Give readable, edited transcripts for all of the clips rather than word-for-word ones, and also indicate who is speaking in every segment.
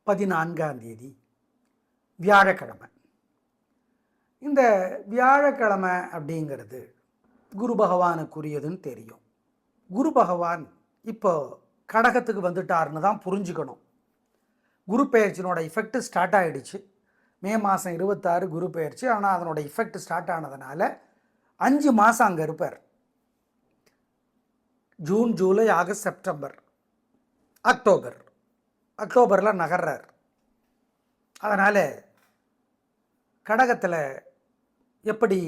Speaker 1: 14ஆம் தேதி வியாழக்கிழமை. இந்த வியாழக்கிழமை அப்படிங்கிறது குரு பகவானுக்குரியதுன்னு தெரியும். குரு பகவான் இப்போ கடகத்துக்கு வந்துட்டார்னு தான் புரிஞ்சுக்கணும். குரு பெயர்ச்சினோட எஃபெக்ட் ஸ்டார்ட் ஆகிடுச்சு. மே மாதம் 26 குரு பெயர்ச்சி. ஆனால் அதனோட எஃபெக்ட் ஸ்டார்ட் ஆனதுனால 5 மாதம் அங்கே இருப்பார். ஜூன், ஜூலை, ஆகஸ்ட், செப்டம்பர், அக்டோபரில் நகர்றார். அதனால் கடகத்தில் எப்படி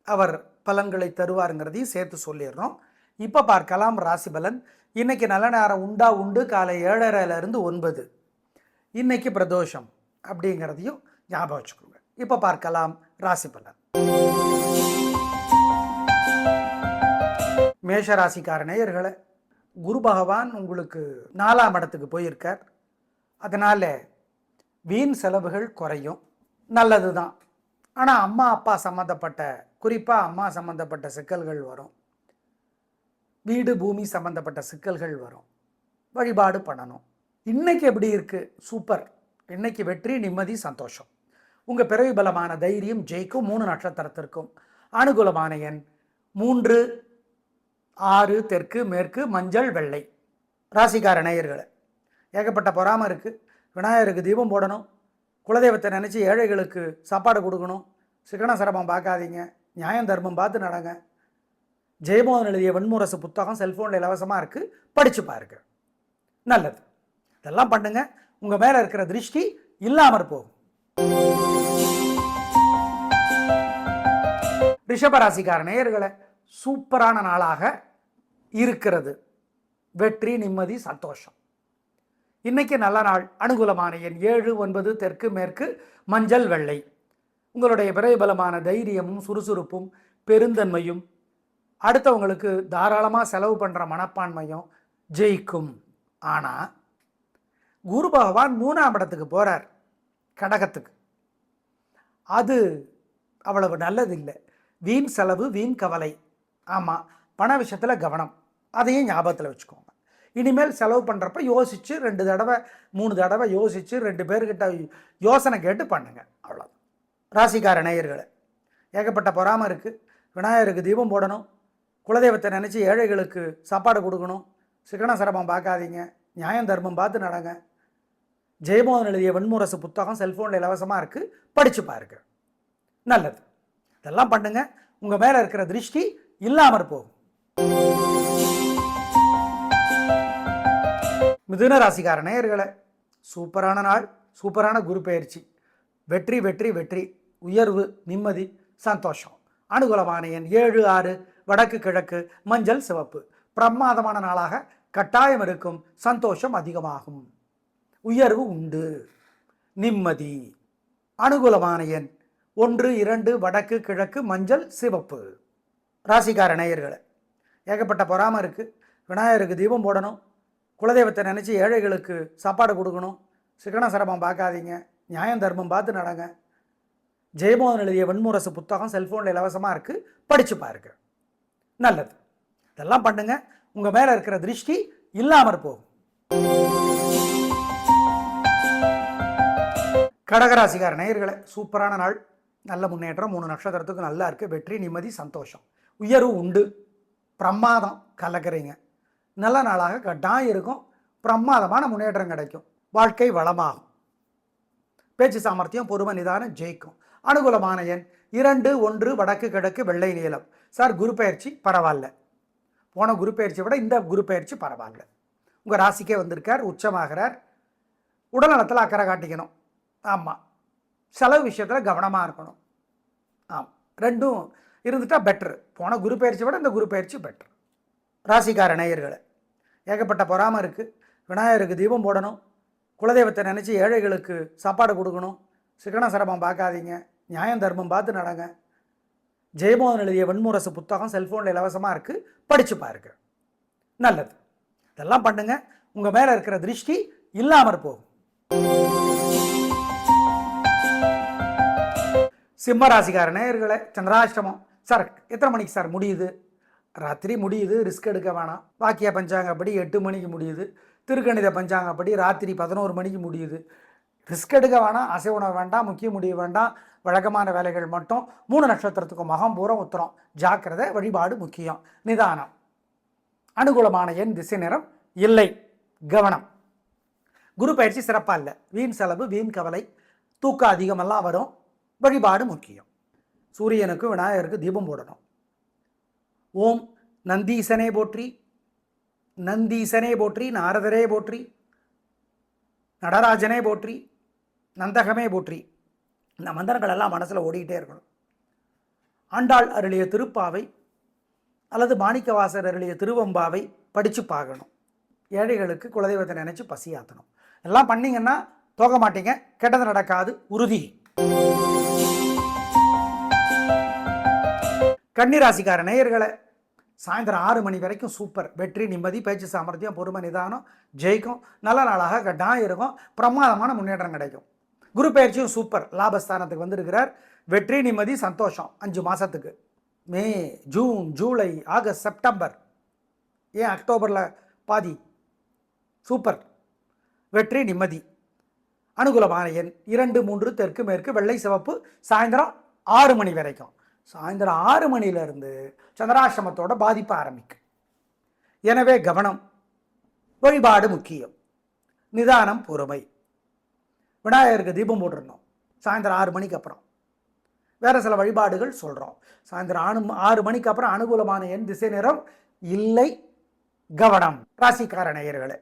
Speaker 1: அவர் பலன்களை தருவாருங்கிறதையும் சேர்த்து சொல்லிடுறோம். இப்போ பார்க்கலாம் ராசி பலன். இன்றைக்கி நல்ல நேரம் உண்டு. காலை 7:30லேருந்து 9. இன்றைக்கி பிரதோஷம் அப்படிங்கிறதையும் ஞாபகம் வச்சுக்கோங்க. இப்போ பார்க்கலாம் ராசி பலன். மேஷ ராசிக்கார நேயர்களே, குரு பகவான் உங்களுக்கு 4ஆம் இடத்துக்கு போயிருக்கார். அதனால் வீண் செலவுகள் குறையும், நல்லது தான். ஆனால் அம்மா அப்பா சம்மந்தப்பட்ட, குறிப்பாக அம்மா சம்மந்தப்பட்ட சிக்கல்கள் வரும். வீடு பூமி சம்மந்தப்பட்ட சிக்கல்கள் வரும். வழிபாடு பண்ணணும். இன்றைக்கி எப்படி இருக்குது? சூப்பர். இன்றைக்கி வெற்றி, நிம்மதி, சந்தோஷம். உங்கள் பிறவி பலமான தைரியம் ஜெயிக்கும். 3 நட்சத்திரத்திற்கும் அனுகூலமான எண் 3, 6, தெற்கு, மேற்கு, மஞ்சள், வெள்ளை. ராசிக்கார நேயர்களை, ஏகப்பட்ட பொறாமை இருக்குது. விநாயகருக்கு தீபம் போடணும். குலதெய்வத்தை நினச்சி ஏழைகளுக்கு சாப்பாடு கொடுக்கணும். சிக்கன சிரமம் பார்க்காதீங்க. நியாயம் தர்மம் பார்த்து நடங்க. ஜெயமோகன் எழுதிய வெண்முரசு புத்தகம் செல்ஃபோனில் இலவசமாக இருக்குது, படித்து பாருங்க. நல்லது. இதெல்லாம் பண்ணுங்க. உங்கள் மேலே இருக்கிற திருஷ்டி இல்லாமற் போகும். ரிஷபராசிக்கார நேயர்களை, சூப்பரான நாளாக இருக்கிறது. வெற்றி, நிம்மதி, சந்தோஷம். இன்றைக்கி நல்ல நாள். அனுகூலமான எண் 7, 9, தெற்கு, மேற்கு, மஞ்சள், வெள்ளை. உங்களுடைய விரைபலமான தைரியமும் சுறுசுறுப்பும் பெருந்தன்மையும் அடுத்தவங்களுக்கு தாராளமாக செலவு பண்ணுற மனப்பான்மையும் ஜெயிக்கும். ஆனால் குரு பகவான் 3ஆம் இடத்துக்கு போகிறார், கடகத்துக்கு. அது அவ்வளவு நல்லதில்லை. வீண் செலவு, வீண் கவலை. ஆமாம், பண விஷயத்தில் கவனம். அதையும் ஞாபகத்தில் வச்சுக்கோங்க. இனிமேல் செலவு பண்ணுறப்ப யோசித்து 2 தடவை 3 தடவை யோசித்து 2 பேர்கிட்ட யோசனை கேட்டு பண்ணுங்க. அவ்வளோ. ராசிக்கார நேயர்களை, ஏகப்பட்ட பொறாமை இருக்குது. விநாயகருக்கு தீபம் போடணும். குலதெய்வத்தை நினச்சி ஏழைகளுக்கு சாப்பாடு கொடுக்கணும். சிக்கன சிரமம் பார்க்காதீங்க. நியாயம் தர்மம் பார்த்து நடங்க. ஜெயமோகன் எழுதிய வெண்முரசு புத்தகம் செல்ஃபோனில் இலவசமாக இருக்குது, படித்து பாருங்க. நல்லது. இதெல்லாம் பண்ணுங்க. உங்கள் மேலே இருக்கிற திருஷ்டி இல்லாமற் போகும். மிதுன ராசிக்கார நேயர்களை, சூப்பரான நாள். சூப்பரான குரு பெயர்ச்சி. வெற்றி, வெற்றி, வெற்றி. உயர்வு, நிம்மதி, சந்தோஷம். அனுகூலமான எண் 7, 6, வடக்கு, கிழக்கு, மஞ்சள், சிவப்பு. பிரமாதமான நாளாக கட்டாயம் இருக்கும். சந்தோஷம் அதிகமாகும். உயர்வு உண்டு, நிம்மதி. அனுகூலமான எண் 1, 2, வடக்கு, கிழக்கு, மஞ்சள், சிவப்பு. ராசிக்கார நேயர்களை, ஏகப்பட்ட பொறாமை இருக்குது. விநாயகருக்கு தீபம் போடணும். குலதெய்வத்தை நினச்சி ஏழைகளுக்கு சாப்பாடு கொடுக்கணும். சிக்கன சிரமம் பார்க்காதீங்க. நியாயம் தர்மம் பார்த்து நடங்க. ஜெயமோகன் எழுதிய வெண்முரசு புத்தகம் செல்ஃபோனில் இலவசமாக இருக்குது, படித்து பாருங்க. நல்லது. இதெல்லாம் பண்ணுங்க. உங்கள் மேலே இருக்கிற திருஷ்டி இல்லாமற் போகும். கடகராசிக்கார நேயர்களை, சூப்பரான நாள். நல்ல முன்னேற்றம். 3 நட்சத்திரத்துக்கு நல்லா இருக்குது. வெற்றி, நிம்மதி, சந்தோஷம். உயர்வு உண்டு. பிரமாதம். கலக்கிறீங்க. நல்ல நாளாக கட்டாயம் இருக்கும். பிரமாதமான முன்னேற்றம் கிடைக்கும். வாழ்க்கை வளமாகும். பேச்சு சாமர்த்தியம், பொறுமை, நிதானம் ஜெயிக்கும். அனுகூலமான எண் 2, 1, வடக்கு, கிழக்கு, வெள்ளை, நீலம். சார், குரு பயிற்சி பரவாயில்ல. போன குரு பயிற்சியை விட இந்த குரு பயிற்சி பரவாயில்ல. உங்கள் ராசிக்கே வந்திருக்கார், உச்சமாகிறார். உடல்நலத்தில் அக்கறை காட்டிக்கணும். ஆமாம், செலவு விஷயத்தில் கவனமாக இருக்கணும். ஆமாம், 2ம் இருந்துட்டால் பெட்ரு. போன குரு பயிற்சியை விட இந்த குரு பயிற்சி பெட்ரு. ராசிக்கார நேயர்களை, ஏகப்பட்ட பொறாமை இருக்குது. விநாயகருக்கு தீபம் போடணும். குலதெய்வத்தை நினச்சி ஏழைகளுக்கு சாப்பாடு கொடுக்கணும். சிக்கன சிரமம் பார்க்காதீங்க. நியாயம் தர்மம் பார்த்து நடங்க. ஜெயமோகன் எழுதிய வெண்முரசு புத்தகம் செல்ஃபோனில் இலவசமாக இருக்குது, படித்து பாருங்க. நல்லது. இதெல்லாம் பண்ணுங்க. உங்கள் மேலே இருக்கிற திருஷ்டி இல்லாமற் போகும். சிம்ம ராசிக்கார நேயர்களை, சந்திராஷ்டமம். சார், எத்தனை மணிக்கு சார் முடியுது? ராத்திரி முடியுது. ரிஸ்க் எடுக்க வேணாம். வாக்கிய பஞ்சாங்கப்படி 8 மணிக்கு முடியுது. திருக்கணித பஞ்சாங்கப்படி ராத்திரி 11 மணிக்கு முடியுது. ரிஸ்க் எடுக்க வேணாம், அசை உணவு வேண்டாம், முக்கிய முடிவு வேண்டாம், வழக்கமான வேலைகள் மட்டும். 3 நட்சத்திரத்துக்கும் மகம் பூரம் உத்திரம். ஜாக்கிரதை, வழிபாடு முக்கியம், நிதானம். அனுகூலமான எண் திசை நிறம் இல்லை, கவனம். குரு பயிற்சி சிறப்பாக இல்லை, வீண் செலவு, வீண் கவலை, தூக்கம் அதிகமெல்லாம் வரும், வழிபாடு முக்கியம். சூரியனுக்கு விநாயகருக்கு தீபம் போடணும். ஓம் நந்தீசனே போற்றி, நந்தீசனே போற்றி, நாரதரே போற்றி, நடராஜனே போற்றி, நந்தகமே போற்றி. இந்த மந்திரங்கள் எல்லாம் மனசில் ஓடிக்கிட்டே இருக்கணும். ஆண்டாள் அருளிய திருப்பாவை அல்லது மாணிக்கவாசர் அருளிய திருவம்பாவை படித்து பார்க்கணும். ஏழைகளுக்கு குலதெய்வத்தை நினைச்சு பசியாற்றணும். எல்லாம் பண்ணிங்கன்னா தோக்க மாட்டீங்க, கெட்டது நடக்காது, உறுதி. கன்னிராசிக்கார நேயர்களை சாயந்தரம் 6 மணி வரைக்கும் சூப்பர். வெற்றி, நிம்மதி, பேச்சு சாமர்த்தியம், பொறுமை, நிதானம், ஜெயிக்கும். நல்ல நாளாக கட்டாயம் இருக்கும். பிரமாதமான முன்னேற்றம் கிடைக்கும். குரு பயிற்சியும் சூப்பர். லாபஸ்தானத்துக்கு வந்திருக்கிறார். வெற்றி, நிம்மதி, சந்தோஷம் 5 மாதத்துக்கு. மே, ஜூன், ஜூலை, ஆகஸ்ட், செப்டம்பர், ஏன் அக்டோபரில் பாதி. சூப்பர். வெற்றி, நிம்மதி. அனுகூலமான எண் 2, 3, தெற்கு மேற்கு, வெள்ளை சிவப்பு. சாயந்தரம் 6 மணி வரைக்கும். சாயந்தரம் 6 மணியிலிருந்து சந்திராசிரமத்தோட பாதிப்பு ஆரம்பிக்கும். எனவே கவனம், வழிபாடு முக்கியம், நிதானம், பொறுமை. விநாயகருக்கு தீபம் போட்டிருந்தோம் சாயந்தரம் 6 மணிக்கு அப்புறம். வேறு சில வழிபாடுகள் சொல்கிறோம். சாயந்தரம் 6 மணிக்கு அப்புறம் அனுகூலமான எண் திசை நிறம் இல்லை, கவனம். ராசிக்கார நேயர்களே,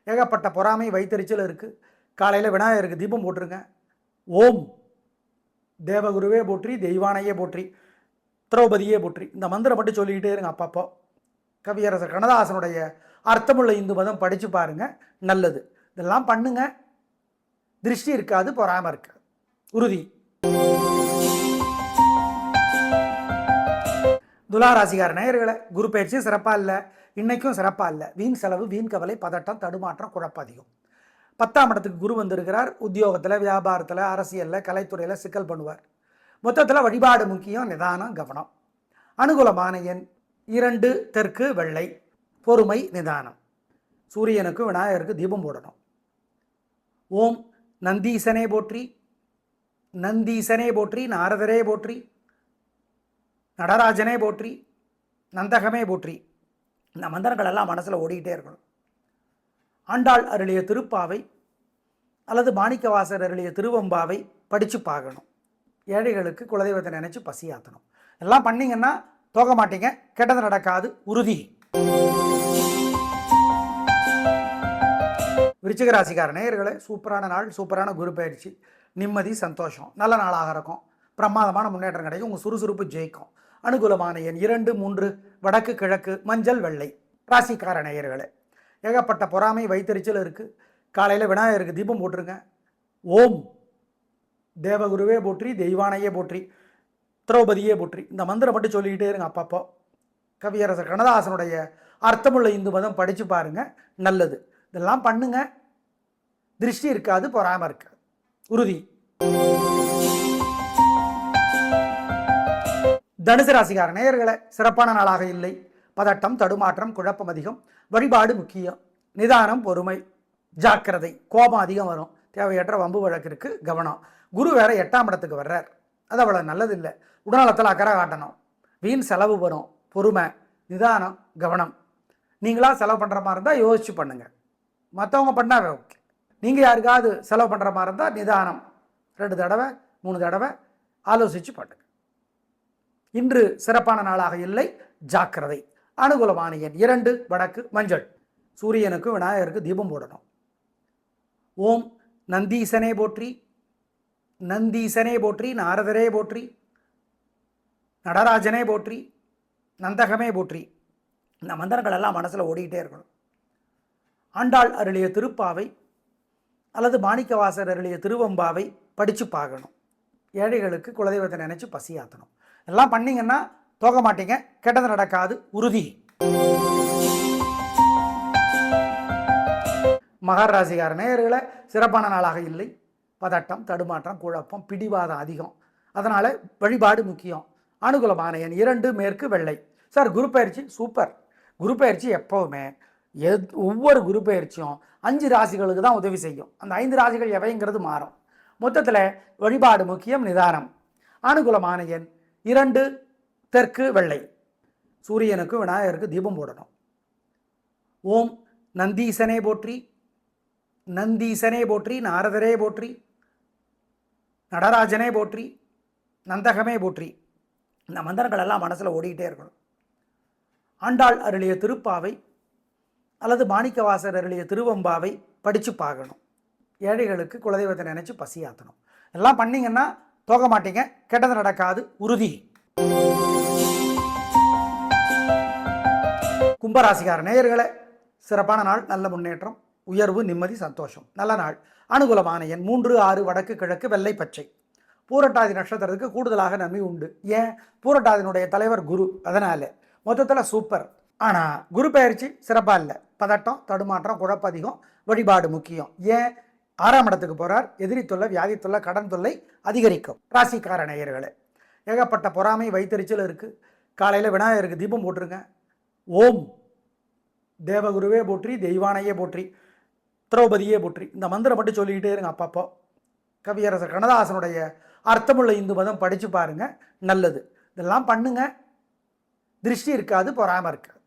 Speaker 1: ஏகப்பட்ட பொறாமை, வைத்தறிச்சல் இருக்குது. காலையில் விநாயகருக்கு தீபம் போட்டுருங்க. ஓம் தேவகுருவே போற்றி, தெய்வானையே போற்றி, திரௌபதியே போற்றி. இந்த மந்திரம் மட்டும் சொல்லிக்கிட்டே இருங்க அப்பப்போ. கவியரசர் கண்ணதாசனுடைய அர்த்தமுள்ள இந்து மதம் படித்து பாருங்கள், நல்லது. இதெல்லாம் பண்ணுங்க, திருஷ்டி இருக்காது, பொறாமல் இருக்காது, உறுதி. துளாராசிகார நேயர்களை, குரு பயிற்சி சிறப்பாக இல்லை, இன்னைக்கும் சிறப்பாக இல்லை. வீண் செலவு, வீண் கவலை, பதட்டம், தடுமாற்றம், குழப்பம் அதிகம். 10ஆம் இடத்துக்கு குரு வந்திருக்கிறார். உத்தியோகத்தில், வியாபாரத்தில், அரசியலில், கலைத்துறையில் சிக்கல் பண்ணுவார். மொத்தத்தில் வழிபாடு முக்கியம், நிதானம், கவனம். அனுகூலமான எண் 2, தெற்கு, வெள்ளை, பொறுமை, நிதானம். சூரியனுக்கு விநாயகருக்கு தீபம் போடணும். ஓம் நந்தீசனே போற்றி, நந்தீசனே போற்றி, நாரதரே போற்றி, நடராஜனே போற்றி, நந்தகமே போற்றி. இந்த மந்திரங்கள் எல்லாம் மனசில் ஓடிக்கிட்டே இருக்கணும். ஆண்டாள் அருளிய திருப்பாவை அல்லது மாணிக்கவாசர் அருளிய திருவம்பாவை படித்து பார்க்கணும். ஏழைகளுக்கு குலதெய்வத்தை நினைச்சு பசியாற்றணும். எல்லாம் பண்ணிங்கன்னா தோக்க மாட்டீங்க, கெட்டது நடக்காது, உறுதி. விருச்சிக ராசிக்கார நேயர்களே, சூப்பரான நாள், சூப்பரான குரு பயிற்சி. நிம்மதி, சந்தோஷம், நல்ல நாளாக இருக்கும். பிரமாதமான முன்னேற்றம் கிடைக்கும். உங்கள் சுறுசுறுப்பு ஜெயிக்கும். அனுகூலமான எண் 2, 3, வடக்கு, கிழக்கு, மஞ்சள், வெள்ளை. ராசிக்கார நேயர்களே, ஏகப்பட்ட பொறாமை, வைத்தறிச்சல் இருக்குது. காலையில் விநாயகருக்கு தீபம் போட்டுருங்க. ஓம் தேவகுருவே போற்றி, தெய்வானையே போற்றி, திரௌபதியே போற்றி. இந்த மந்திரம் மட்டும் சொல்லிக்கிட்டே இருங்க அப்பப்போ. கவியரசர் கண்ணதாசனுடைய அர்த்தமுள்ள இந்து மதம் படித்து பாருங்கள், நல்லது. இதெல்லாம் பண்ணுங்க, திருஷ்டி இருக்காது, பொறாமல் இருக்காது, உறுதி. தனுசு ராசிக்கார நேயர்களை, சிறப்பான நாளாக இல்லை. பதட்டம், தடுமாற்றம், குழப்பம் அதிகம். வழிபாடு முக்கியம், நிதானம், பொறுமை, ஜாக்கிரதை. கோபம் அதிகம் வரும். தேவையற்ற வம்பு வழக்கு இருக்குது, கவனம். குரு வேற 8ஆம் இடத்துக்கு வர்றார். அது அவ்வளோ நல்லதில்லை. உடல்நலத்தில் அக்கறை காட்டணும். வீண் செலவு வரும். பொறுமை, நிதானம், கவனம். நீங்களாக செலவு பண்ணுற மாதிரி இருந்தால் யோசிச்சு பண்ணுங்கள். மற்றவங்க பண்ணாவே ஓகே. நீங்கள் யாருக்காவது செலவு பண்ணுற மாதிரி இருந்தால் நிதானம், 2 தடவை 3 தடவை ஆலோசித்து பண்ணுங்க. இன்று சிறப்பான நாளாக இல்லை, ஜாக்கிரதை. அனுகூலமான எண் 2, வடக்கு, மஞ்சள். சூரியனுக்கு விநாயகருக்கு தீபம் போடணும். ஓம் நந்தீசனே போற்றி, நந்தீசனே போற்றி, நாரதரே போற்றி, நடராஜனே போற்றி, நந்தகமே போற்றி. இந்த மந்திரங்கள் எல்லாம் மனசில் ஓடிக்கிட்டே இருக்கணும். ஆண்டாள் அருளிய திருப்பாவை அல்லது மாணிக்கவாசர் அருளிய திருவம்பாவை படித்து பார்க்கணும். ஏழைகளுக்கு குலதெய்வத்தை நினைச்சு பசியாற்றணும். எல்லாம் பண்ணிங்கன்னா தோக்க மாட்டீங்க, கெட்டது நடக்காது, உறுதி. மகர ராசிக்கார நேயர்களை, சிறப்பான நாளாக இல்லை. பதட்டம், தடுமாற்றம், குழப்பம், பிடிவாதம் அதிகம். அதனால் வழிபாடு முக்கியம். அனுகூலமான எண் 2, மேற்கு, வெள்ளை. சார் குரு பயிற்சி சூப்பர். குரு பயிற்சி எப்போவுமே ஒவ்வொரு குரு பெயர்ச்சியும் 5 ராசிகளுக்கு தான் உதவி செய்யும். அந்த 5 ராசிகள் எவைங்கிறது மாறும். மொத்தத்தில் வழிபாடு முக்கியம், நிதானம். அனுகூலமான எண் 2, தெற்கு வெள்ளை. சூரியனுக்கு விநாயகருக்கு தீபம் போடணும். ஓம் நந்தீசனே போற்றி, நந்தீசனே போற்றி, நாரதரே போற்றி, நடராஜனே போற்றி, நந்தகமே போற்றி. இந்த மந்திரங்கள் எல்லாம் மனசில் ஓடிக்கிட்டே இருக்கணும். ஆண்டாள் அருளிய திருப்பாவை அல்லது மாணிக்கவாசர் அருளிய திருவம்பாவை படித்து பார்க்கணும். ஏழைகளுக்கு குலதெய்வத்தை நினைச்சு பசியாற்றணும். எல்லாம் பண்ணிங்கன்னா தோக மாட்டீங்க, கெட்டது நடக்காது, உறுதி. கும்பராசிக்கார நேயர்களே, சிறப்பான நாள், நல்ல முன்னேற்றம், உயர்வு, நிம்மதி, சந்தோஷம். நல்ல நாள். அனுகூலமான எண் 3, 6, வடக்கு கிழக்கு, வெள்ளை பச்சை. பூரட்டாதி நட்சத்திரத்துக்கு கூடுதலாக நன்மை உண்டு. ஏன்? பூரட்டாதியினுடைய தலைவர் குரு, அதனால மொத்தத்தில் சூப்பர். ஆனால் குரு பயிற்சி சிறப்பாக இல்லை. பதட்டம், தடுமாற்றம், குழப்பம் அதிகம். வழிபாடு முக்கியம். ஏன்? 6ஆம் இடத்துக்கு போகிறார். எதிரி தொல்லை, வியாதி தொல்லை, கடன் தொல்லை அதிகரிக்கும். ராசிக்கார நேயர்களே, ஏகப்பட்ட பொறாமை, வைத்தறிச்சல் இருக்குது. காலையில் விநாயகருக்கு தீபம் போட்டுருங்க. ஓம் தேவகுருவே போற்றி, தெய்வானையே போற்றி, திரௌபதியே போற்றி. இந்த மந்திரம் மட்டும் சொல்லிக்கிட்டே இருங்க அப்பப்போ. கவியரசர் கண்ணதாசனுடைய அர்த்தமுள்ள இந்து மதம் படித்து பாருங்க, நல்லது. இதெல்லாம் பண்ணுங்க, திருஷ்டி இருக்காது, பொறாம இருக்காது,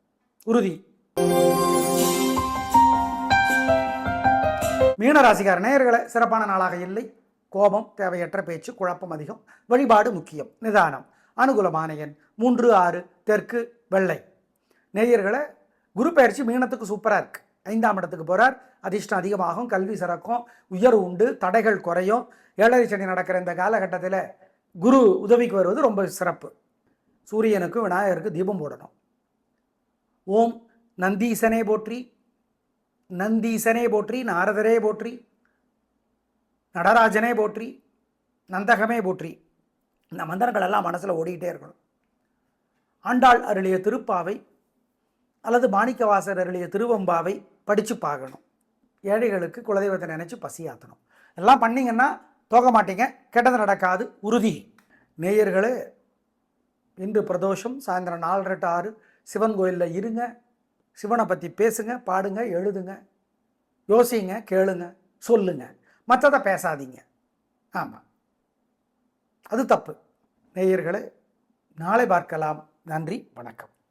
Speaker 1: உறுதி. மீனராசிக்கார நேயர்களே, சிறப்பான நாளாக இல்லை. கோபம், தேவையற்ற பேச்சு, குழப்பம் அதிகம். வழிபாடு முக்கியம், நிதானம். அனுகூலமான எண் 3, 6, தெற்கு வெள்ளை. நேயர்களே, குரு பயிற்சி மீனத்துக்கு சூப்பராக இருக்குது. 5ஆம் இடத்துக்கு போகிறார். அதிர்ஷ்டம் அதிகமாகும், கல்வி சிறக்கும், உயர்வு உண்டு, தடைகள் குறையும். 7ரை சனி நடக்கிற இந்த காலகட்டத்தில் குரு உதவிக்கு வருவது ரொம்ப சிறப்பு. சூரியனுக்கு விநாயகருக்கு தீபம் போடணும். ஓம் நந்தீசனே போற்றி, நந்தீசனே போற்றி, நாரதரே போற்றி, நடராஜனே போற்றி, நந்தகமே போற்றி. இந்த மந்திரங்கள் எல்லாம் மனசில் ஓடிக்கிட்டே இருக்கணும். ஆண்டாள் அருளிய திருப்பாவை அல்லது மாணிக்கவாசர் அருளிய திருவம்பாவை படித்து பார்க்கணும். ஏழைகளுக்கு குலதெய்வத்தை நினைச்சு பசியாற்றணும். எல்லாம் பண்ணிங்கன்னா தோக மாட்டீங்க, கெட்டது நடக்காது, உறுதி. நேயர்களே, இன்று பிரதோஷம். சாயந்தரம் 4:30 to 6 சிவன் கோயிலில் இருங்க. சிவனை பற்றி பேசுங்க, பாடுங்க, எழுதுங்க, யோசிங்க, கேளுங்க, சொல்லுங்க. மற்றதை பேசாதீங்க. ஆமாம், அது தப்பு. நேயர்களே, நாளை பார்க்கலாம். நன்றி, வணக்கம்.